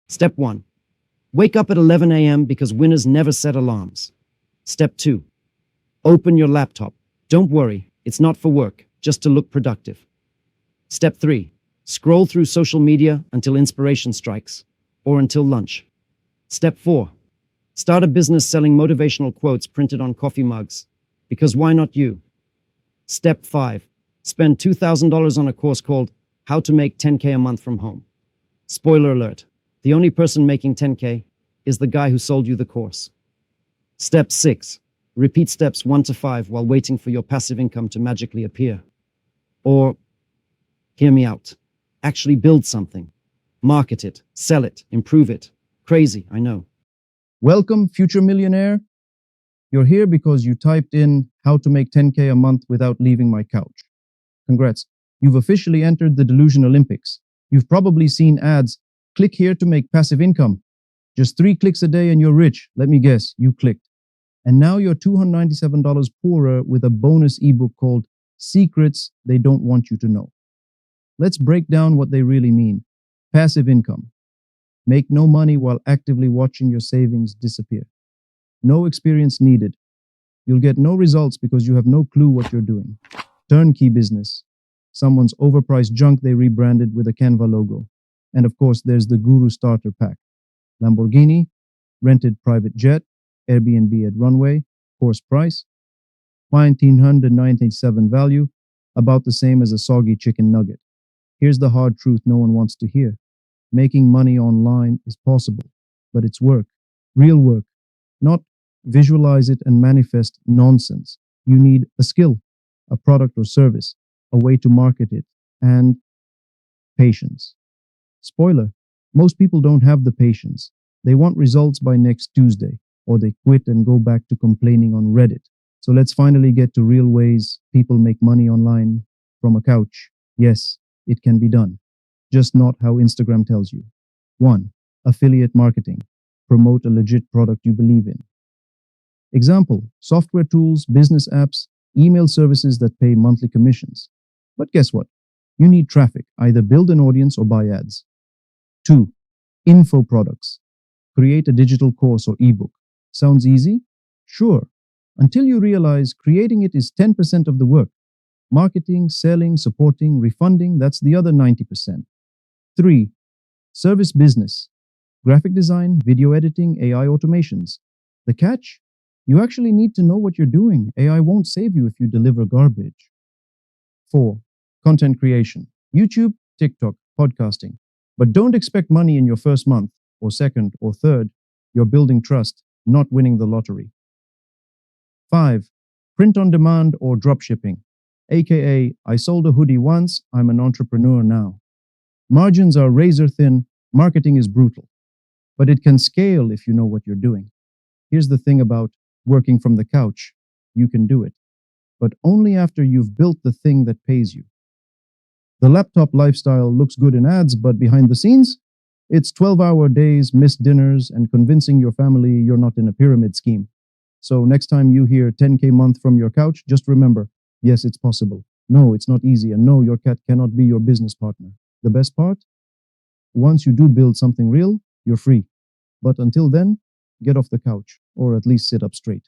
Step 1. Wake up at 11 a.m. because winners never set alarms. Step 2. Open your laptop. Don't worry, it's not for work, just to look productive. Step 3. Scroll through social media until inspiration strikes, or until lunch. Step 4. Start a business selling motivational quotes printed on coffee mugs, because why not you? Step 5. Spend $2,000 on a course called How to Make 10K a Month from Home. Spoiler alert, the only person making 10K is the guy who sold you the course. Step 6. Repeat steps 1 to 5 while waiting for your passive income to magically appear. Or, hear me out, actually build something. Market it, sell it, improve it. Crazy, I know. Welcome, future millionaire. You're here because you typed in how to make 10K a month without leaving my couch. Congrats. You've officially entered the Delusion Olympics. You've probably seen ads. Click here to make passive income. Just 3 clicks a day and you're rich. Let me guess, you clicked. And now you're $297 poorer with a bonus ebook called Secrets They Don't Want You to Know. Let's break down what they really mean. Passive income. Make no money while actively watching your savings disappear. No experience needed. You'll get no results because you have no clue what you're doing. Turnkey business. Someone's overpriced junk they rebranded with a Canva logo. And of course, there's the Guru Starter Pack. Lamborghini, rented private jet, Airbnb at runway, course price, $1,997 value, about the same as a soggy chicken nugget. Here's the hard truth no one wants to hear. Making money online is possible, but it's work, real work, not visualize it and manifest nonsense. You need a skill, a product or service, a way to market it, and patience. Spoiler, most people don't have the patience. They want results by next Tuesday, or they quit and go back to complaining on Reddit. So let's finally get to real ways people make money online from a couch. Yes, it can be done. Just not how Instagram tells you. 1. Affiliate marketing. Promote a legit product you believe in. Example, software tools, business apps, email services that pay monthly commissions. But guess what? You need traffic, either build an audience or buy ads. 2. Info products. Create a digital course or ebook. Sounds easy? Sure. Until you realize creating it is 10% of the work. Marketing, selling, supporting, refunding, that's the other 90%. 3. Service business. Graphic design, video editing, AI automations. The catch? You actually need to know what you're doing. AI won't save you if you deliver garbage. 4. Content creation. YouTube, TikTok, podcasting. But don't expect money in your first month, or second, or third. You're building trust, not winning the lottery. 5. Print on demand or dropshipping. AKA, I sold a hoodie once, I'm an entrepreneur now. Margins are razor thin, marketing is brutal. But it can scale if you know what you're doing. Here's the thing about working from the couch. You can do it, but only after you've built the thing that pays you. The laptop lifestyle looks good in ads, but behind the scenes, it's 12-hour days, missed dinners, and convincing your family you're not in a pyramid scheme. So next time you hear 10K month from your couch, just remember, yes, it's possible. No, it's not easy. And no, your cat cannot be your business partner. The best part? Once you do build something real, you're free. But until then, get off the couch, or at least sit up straight.